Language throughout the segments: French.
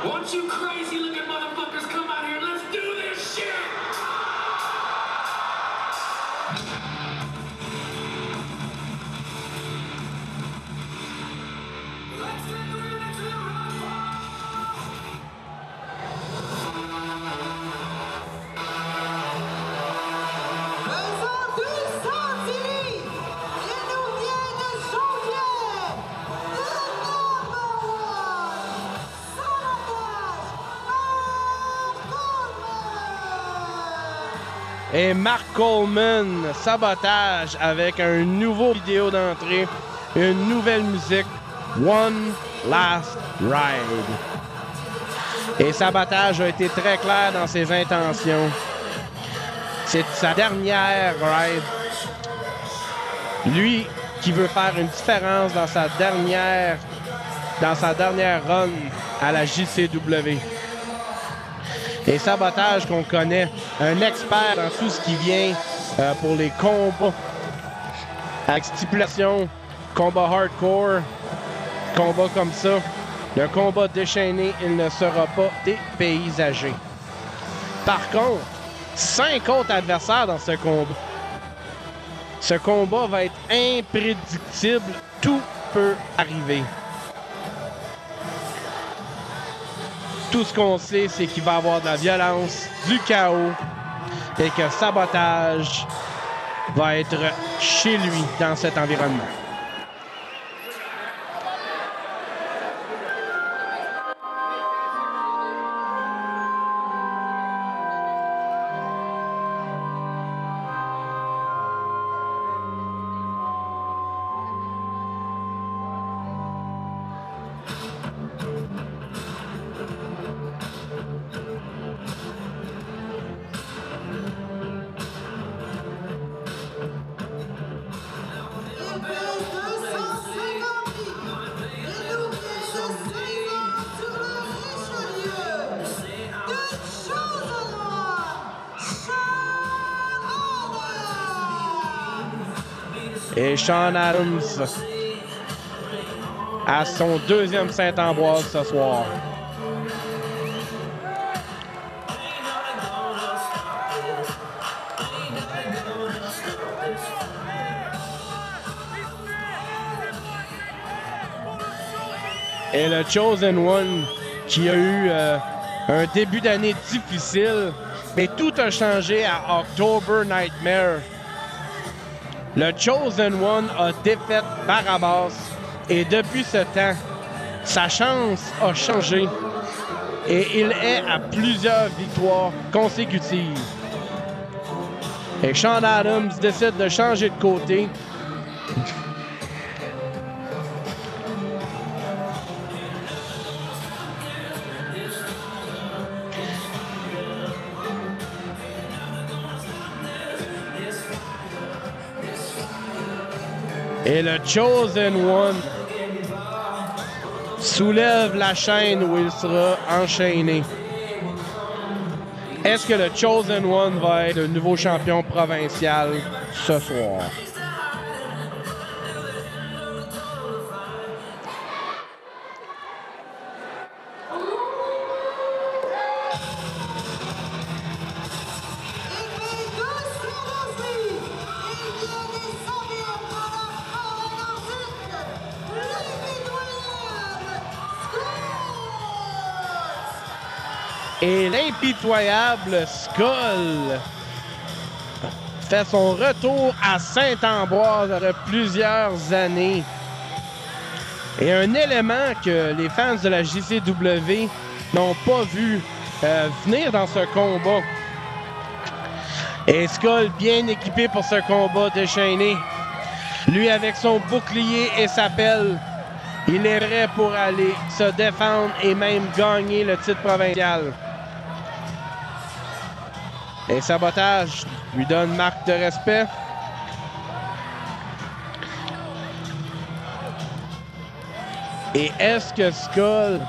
Once you crazy looking motherfuckers come out here, let's do this shit! Let's take a minute to Et Mark Coleman, Sabotage, avec un nouveau vidéo d'entrée, une nouvelle musique, One Last Ride. Et Sabotage a été très clair dans ses intentions. C'est sa dernière ride. Lui qui veut faire une différence dans sa dernière run à la JCW. Et Sabotage, qu'on connaît, un expert dans tout ce qui vient pour les combats avec stipulation, combat hardcore, combat comme ça. Le combat déchaîné, il ne sera pas dépaysagé. Par contre, 5 autres adversaires dans ce combat. Ce combat va être imprédictible, tout peut arriver. Tout ce qu'on sait, c'est qu'il va y avoir de la violence, du chaos et que Sabotage va être chez lui dans cet environnement. Et Sean Adams à son deuxième Saint-Ambroise ce soir. Et le Chosen One qui a eu un début d'année difficile, mais tout a changé à October Nightmare. Le Chosen One a défait Barabas et depuis ce temps, sa chance a changé et il est à plusieurs victoires consécutives. Et Sean Adams décide de changer de côté. Et le Chosen One soulève la chaîne où il sera enchaîné. Est-ce que le Chosen One va être le nouveau champion provincial ce soir? Et l'impitoyable Skull fait son retour à Saint-Ambroise après plusieurs années. Et un élément que les fans de la JCW n'ont pas vu venir dans ce combat. Et Skull bien équipé pour ce combat déchaîné. Lui avec son bouclier et sa pelle, il est prêt pour aller se défendre et même gagner le titre provincial. Et Sabotage lui donne marque de respect. Et est-ce que Skull,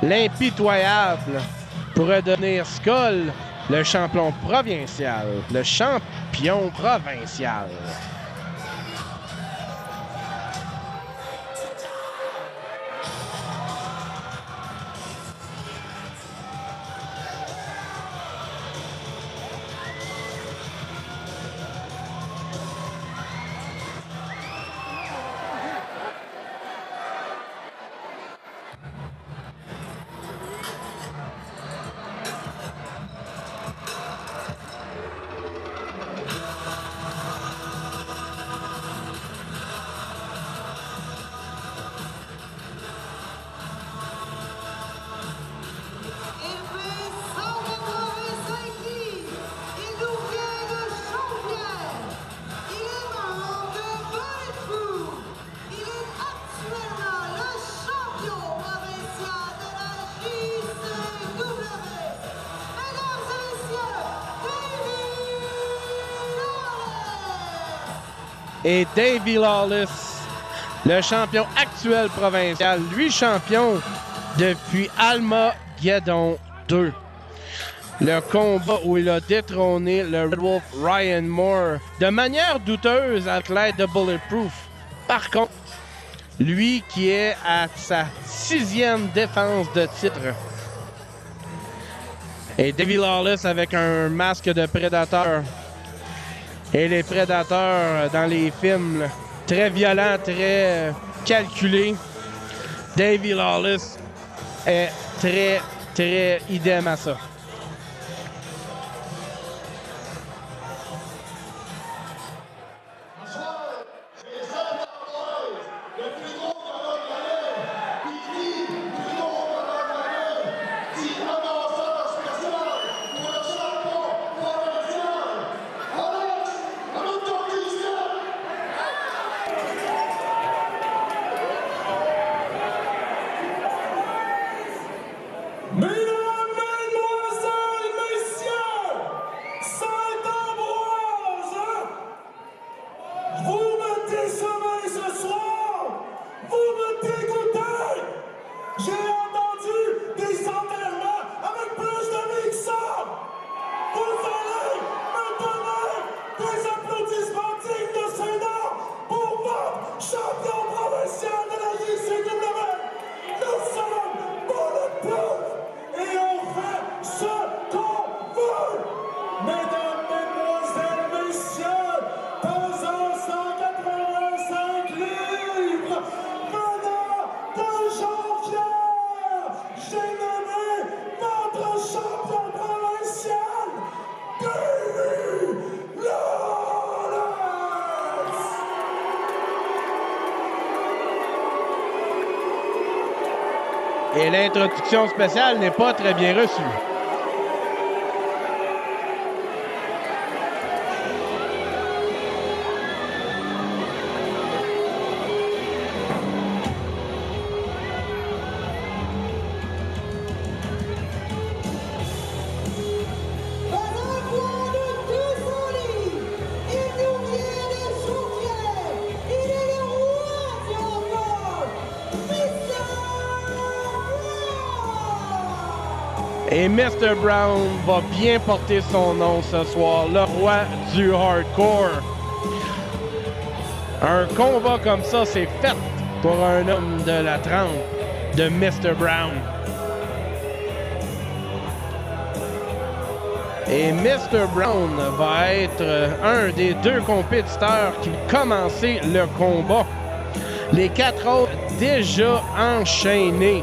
l'impitoyable, pourrait devenir Skull le champion provincial? Le champion provincial. Et Davey Lawless, le champion actuel provincial, lui champion depuis Almageddon 2. Le combat où il a détrôné le Red Wolf Ryan Moore de manière douteuse avec l'aide de Bulletproof. Par contre, lui qui est à sa 6e défense de titre. Et Davey Lawless avec un masque de prédateur. Et les prédateurs dans les films, là, très violents, très calculés. Davey Lawless est très idem à ça. Et l'introduction spéciale n'est pas très bien reçue. Et Mr. Brown va bien porter son nom ce soir, le roi du hardcore. Un combat comme ça, c'est fait pour un homme de la trempe de Mr. Brown. Et Mr. Brown va être un des 2 compétiteurs qui vont commencer le combat. Les 4 autres déjà enchaînés.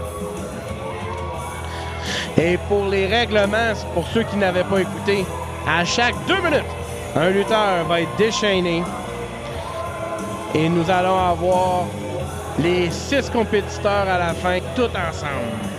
Et pour les règlements, pour ceux qui n'avaient pas écouté, à chaque 2 minutes, un lutteur va être déchaîné. Et nous allons avoir les 6 compétiteurs à la fin, tout ensemble.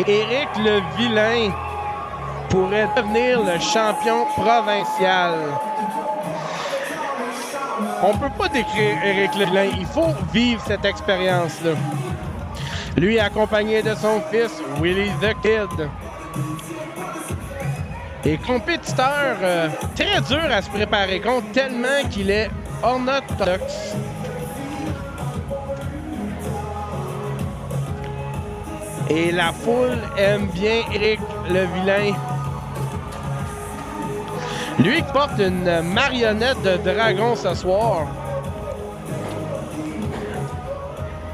Éric le Vilain pourrait devenir le champion provincial. On peut pas décrire Éric le Vilain, il faut vivre cette expérience-là. Lui accompagné de son fils, Willie the Kid. Et compétiteur très dur à se préparer contre, tellement qu'il est orthodoxe. Et la foule aime bien Éric le Vilain. Lui qui porte une marionnette de dragon ce soir.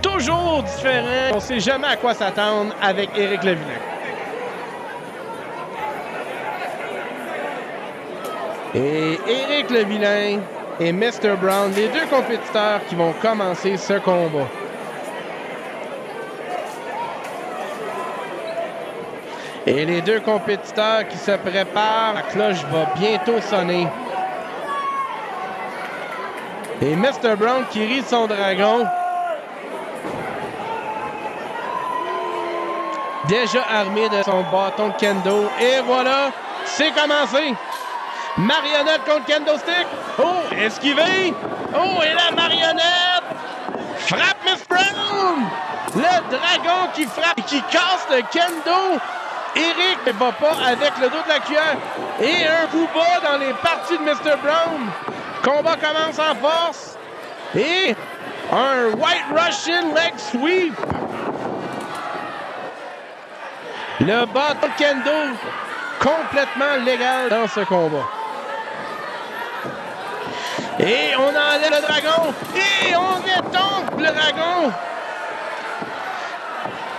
Toujours différent. On ne sait jamais à quoi s'attendre avec Éric le Vilain. Et Éric le Vilain et Mr. Brown, les deux compétiteurs qui vont commencer ce combat. Et les deux compétiteurs qui se préparent, la cloche va bientôt sonner. Et Mr. Brown qui rit son dragon. Déjà armé de son bâton de kendo. Et voilà, c'est commencé. Marionnette contre kendo stick. Oh, esquivé. Oh, et la marionnette frappe Mr. Brown. Le dragon qui frappe, qui casse le kendo. Éric ne va pas avec le dos de la cuillère. Et un coup bas dans les parties de Mr. Brown. Combat commence en force. Et un White Russian leg sweep. Le bâton de kendo complètement légal dans ce combat. Et on enlève le dragon. Et on étompe le dragon.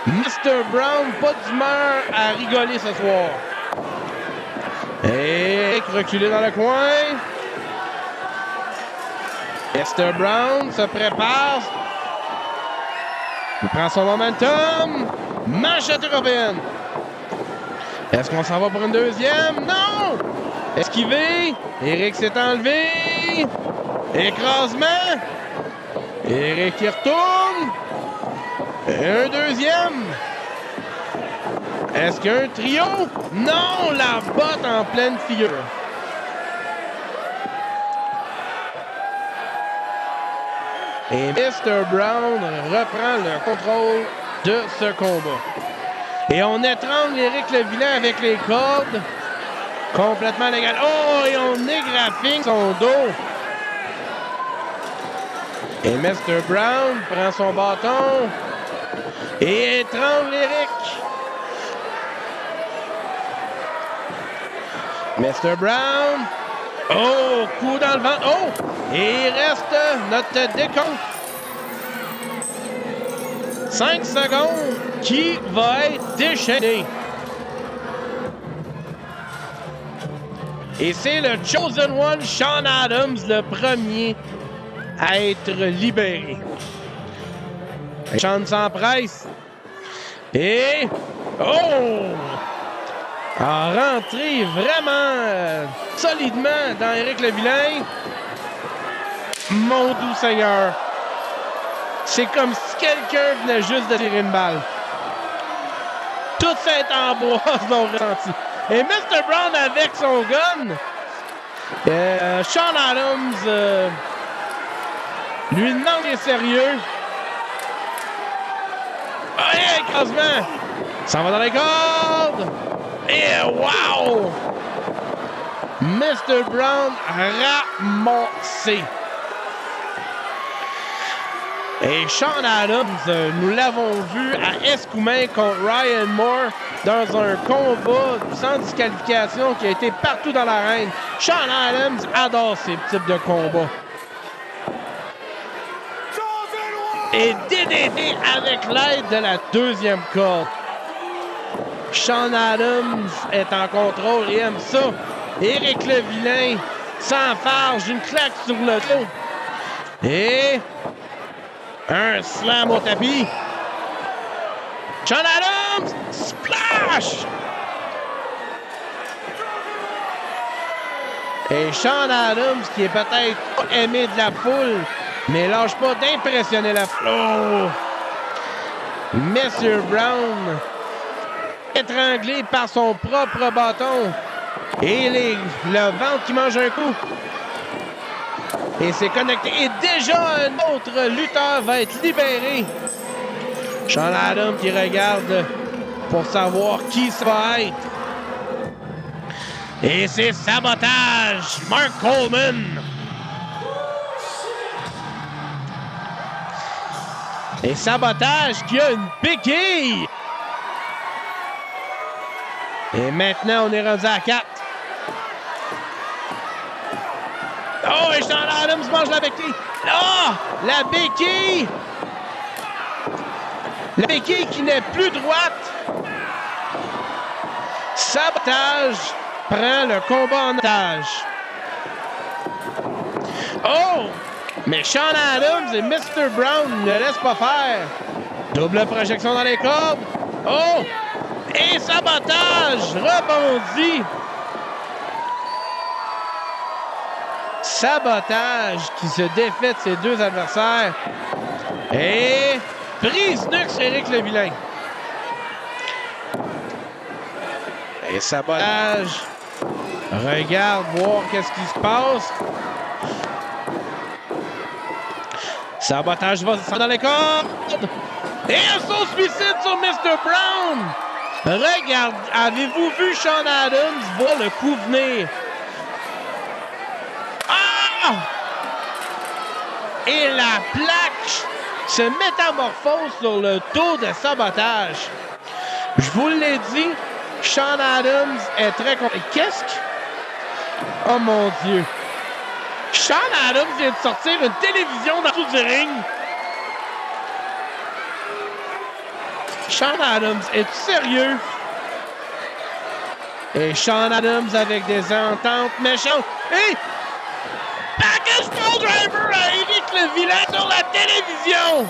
Mr. Brown, pas d'humeur à rigoler ce soir. Et reculé dans le coin. Mr. Brown se prépare. Il prend son momentum. Manchette européenne. Est-ce qu'on s'en va pour une deuxième? Non! Esquivé. Éric s'est enlevé. Écrasement. Éric qui retourne. Un deuxième. Est-ce qu'il y a un trio? Non, la botte en pleine figure. Et Mr. Brown reprend le contrôle de ce combat. Et on étrangle Éric le Vilain avec les cordes. Complètement légal. Oh, et on égraffigne son dos. Et Mr. Brown prend son bâton. Et étrangle Éric. Mr. Brown. Oh, coup dans le ventre. Oh! Et il reste notre décompte. 5 secondes qui va être déchaîné. Et c'est le Chosen One, Sean Adams, le premier à être libéré. Sean s'empresse. Et... oh! A rentré vraiment solidement dans Éric le Vilain. Mon doux Seigneur. C'est comme si quelqu'un venait juste de tirer une balle. Toute cette amboise l'ont ressenti. Et Mr. Brown avec son gun. Sean Adams lui demande des sérieux. Oh, écrasement. Ça va dans les cordes. Et wow! Mr. Brown ramassé. Et Sean Adams, nous l'avons vu à Escoumins contre Ryan Moore. dans un combat sans disqualification qui a été partout dans l'arène. Sean Adams adore ces types de combats. Et DDT avec l'aide de la deuxième corde. Sean Adams est en contrôle et aime ça. Éric le Vilain s'enfarge d'une claque sur le dos. Et un slam au tapis. Sean Adams, splash! Et Sean Adams, qui est peut-être aimé de la foule, mais lâche pas d'impressionner la foule. Oh! Monsieur Brown, étranglé par son propre bâton. Et le ventre qui mange un coup. Et c'est connecté. Et déjà un autre lutteur va être libéré. Sean Adams qui regarde pour savoir qui ça va être. Et c'est sabotage. Mark Coleman. Et sabotage qui a une béquille. Et maintenant, on est rendu à 4. Oh, et Sean Adams mange la béquille. Oh, la béquille. La béquille qui n'est plus droite. Sabotage prend le combat en otage. Oh! Mais Sean Adams et Mr. Brown ne laissent pas faire. Double projection dans les cordes. Oh! Et sabotage rebondit. Sabotage qui se défait de ses deux adversaires. Et prise nuque sur Éric le Vilain. Et sabotage regarde voir qu'est-ce qui se passe. Sabotage va dans les cordes. Et un saut suicide sur Mr. Brown. Regarde, avez-vous vu Sean Adams voir le coup venir? Ah! Et la plaque se métamorphose sur le dos de sabotage. Je vous l'ai dit, Sean Adams est très... Qu'est-ce que... Oh mon Dieu! Sean Adams vient de sortir une télévision dans tout du ring. Sean Adams, es-tu sérieux? Et Sean Adams avec des ententes méchantes. Et package Pro Driver à Éric le Vilain sur la télévision.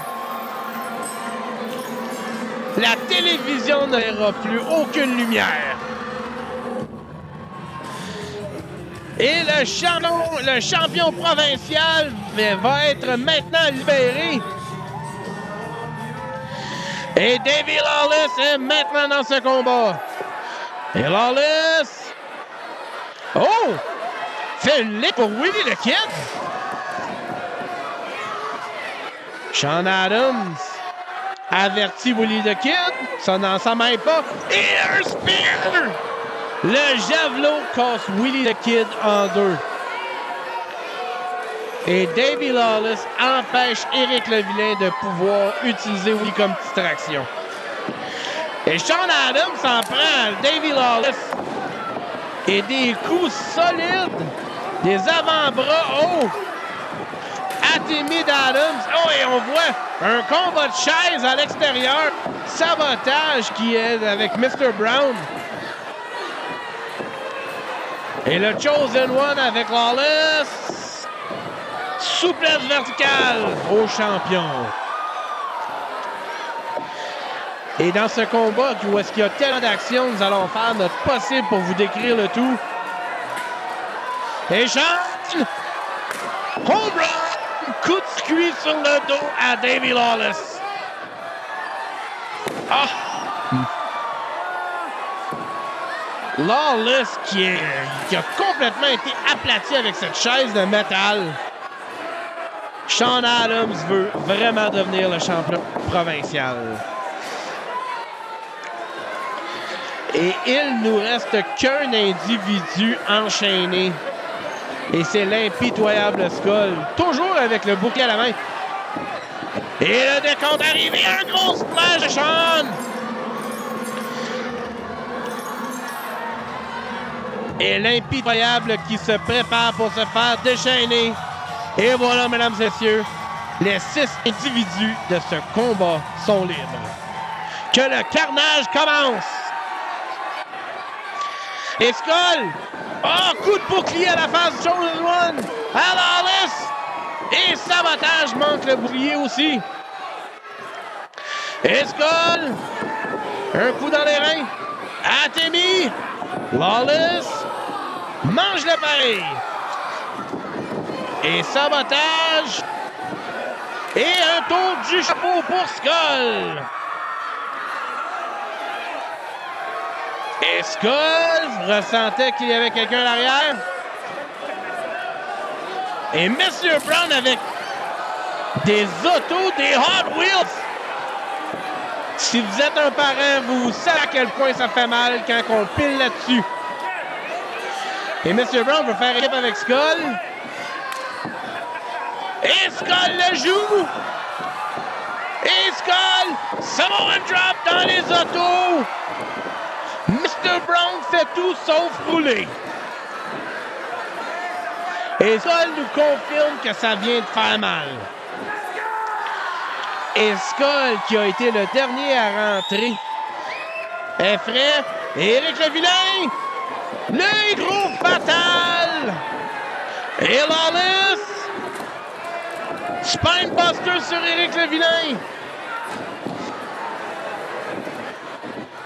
La télévision n'aura plus aucune lumière. Et le champion provincial va être maintenant libéré. Et Davey Lawless est maintenant dans ce combat. Et Lawless... Oh! Fait une lick pour Willie the Kid. Sean Adams avertit Willie the Kid. Ça n'en s'en mêle pas. Et un spear! Le javelot casse Willie the Kid en deux. Et Davey Lawless empêche Éric le Vilain de pouvoir utiliser Willie comme distraction. Et Sean Adams s'en prend à Davey Lawless. Et des coups solides, des avant-bras hauts à Timmy Adams. Oh, et on voit un combat de chaises à l'extérieur. Sabotage qui est avec Mr. Brown. Et le Chosen One avec Lawless. Souplesse verticale au champion. Et dans ce combat où est-ce qu'il y a tellement d'action, nous allons faire notre possible pour vous décrire le tout. Et Sean! Home run! Coup de circuit sur le dos à Davey Lawless. Ah! Lawless qui a complètement été aplati avec cette chaise de métal. Sean Adams veut vraiment devenir le champion provincial. Et il nous reste qu'un individu enchaîné. Et c'est l'impitoyable Skull. Toujours avec le bouquet à la main. Et le décompte arrive. Et un gros splash de Sean. Et l'impitoyable qui se prépare pour se faire déchaîner. Et voilà, mesdames et messieurs, les 6 individus de ce combat sont libres. Que le carnage commence! Et Skull! Oh, coup de bouclier à la face de Chosen One! À Lawless! Et Sabotage manque le bouclier aussi. Et Skull! Un coup dans les reins. Atemi! Lawless! Mange le pareil! Et Sabotage! Et un tour du chapeau pour Skull! Et Skull ressentait qu'il y avait quelqu'un à l'arrière. Et Monsieur Brown avec des autos, des Hot Wheels. Si vous êtes un parent, vous savez à quel point ça fait mal quand on pile là-dessus. Et Monsieur Brown veut faire équipe avec Skull. Et Skull le joue. Et Skull, Samoan drop dans les autos. Mr. Brown fait tout sauf rouler. Et Skull nous confirme que ça vient de faire mal. Et Skull, qui a été le dernier à rentrer, est frais. Et Éric le vilain, le gros fatal. Et Lawless, Spinebuster sur Éric le vilain.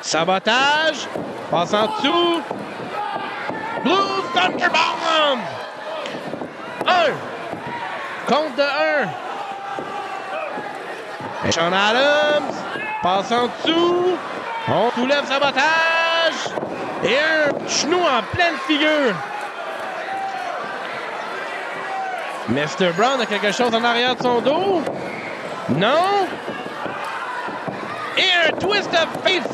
Sabotage, passe en dessous. Blue Thunderbomb. 1. Compte de 1. Et Sean Adams passe en dessous. On soulève Sabotage. Et un genou en pleine figure. Mr. Brown a quelque chose en arrière de son dos. Non. Et un twist of face.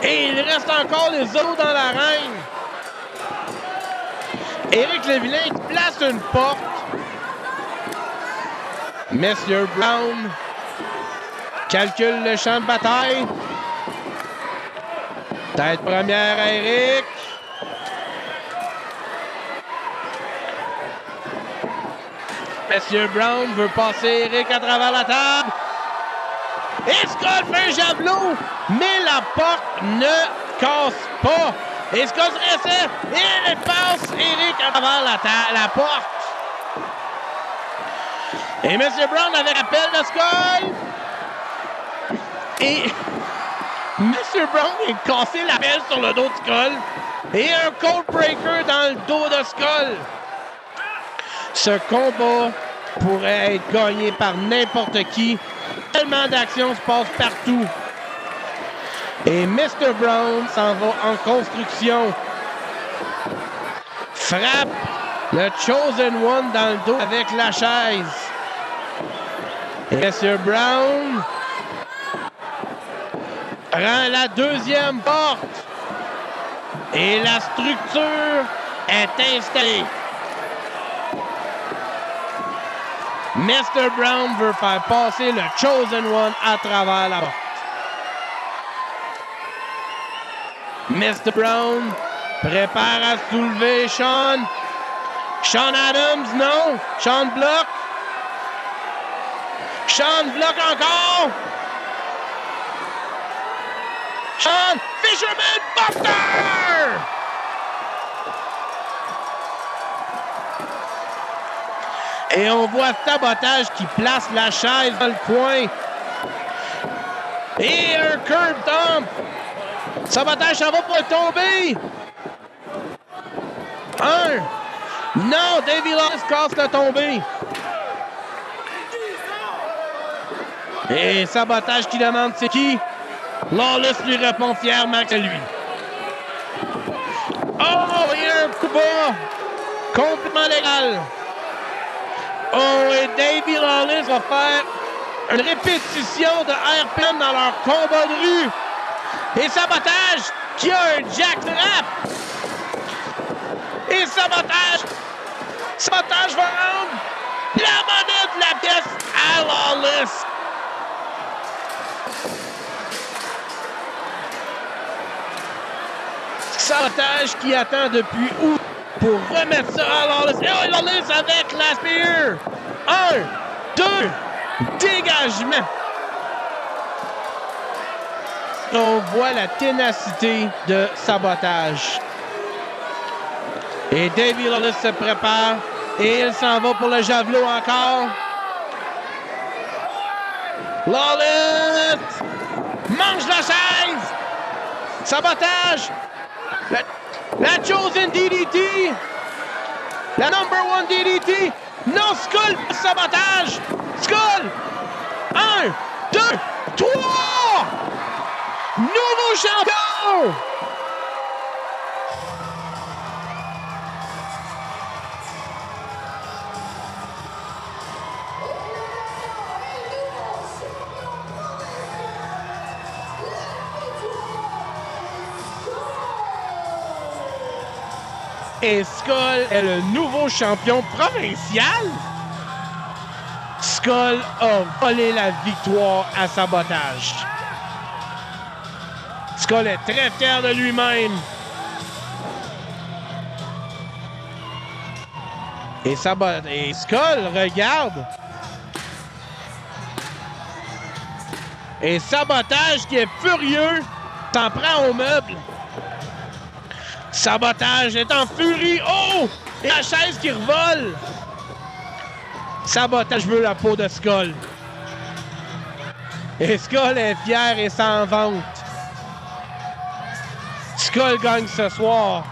Et il reste encore les os dans l'arène. Éric le vilain place une porte. Monsieur Brown calcule le champ de bataille. Tête première à Éric. Monsieur Brown veut passer Éric à travers la table. Et Skull fait un javelot, mais la porte ne casse pas. Et Skull se resserre et il passe Éric à travers la porte. Et M. Brown avec l'appel de Skull. Et M. Brown vient de casser la pelle sur le dos de Skull. Et un Cold Breaker dans le dos de Skull. Ce combat pourrait être gagné par n'importe qui. Tellement d'actions se passent partout. Et Mr. Brown s'en va en construction. Frappe le Chosen One dans le dos avec la chaise. Et Mr. Brown prend la deuxième porte. Et la structure est installée. Mr. Brown veut faire passer le Chosen One à travers la porte. Mr. Brown prépare à soulever Sean. Sean Adams, non. Sean bloque. Sean bloque encore. Sean Fisherman Buster! Et on voit Sabotage qui place la chaise dans le coin. Et un curb tombe. Sabotage s'en va pour le tomber. 1. Non, Davey Lawless casse le tombé. Et Sabotage qui demande c'est qui. Lawless lui répond fièrement que c'est lui. Oh, il y a un coup bas. Complètement légal. Oh, et Davey Lawless va faire une répétition de RPM dans leur combat de rue. Et Sabotage qui a un jackstrap. Et Sabotage va rendre la monnaie de la pièce à Lawless. Ça Sabotage qui attend depuis août pour remettre ça à Lawless. Et Lawless avec la spear. 1, 2, dégagement. On voit la ténacité de Sabotage. Et Davey Lawless se prépare et il s'en va pour le javelot encore. Lawless mange la chaise. Sabotage. La Chosen DDT. La number 1 DDT. Non, Skull. Sabotage. Skull. 1, 2, 3. Nouveau champion. Et Skull est le nouveau champion provincial. Skull a volé la victoire à Sabotage. Skull est très fier de lui-même. Et Skull regarde. Et Sabotage, qui est furieux, s'en prend au meuble. Sabotage est en furie. Oh! Et la chaise qui revole. Sabotage veut la peau de Skull. Et Skull est fier et s'en vante. Skull gagne ce soir.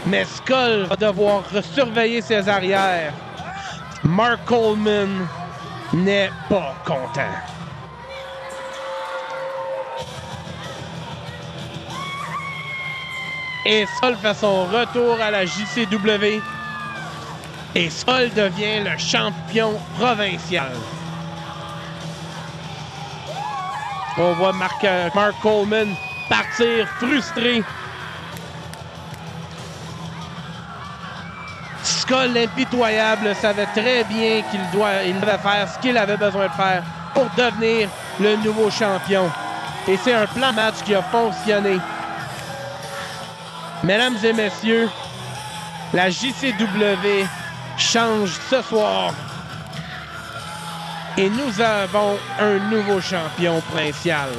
Mais Skull va devoir surveiller ses arrières. Mark Coleman n'est pas content. Et Skull fait son retour à la JCW. Et Skull devient le champion provincial. On voit Mark Coleman partir frustré. Skull, l'impitoyable, savait très bien qu'il devait faire ce qu'il avait besoin de faire pour devenir le nouveau champion. Et c'est un plan match qui a fonctionné. Mesdames et messieurs, la JCW change ce soir. Et nous avons un nouveau champion provincial.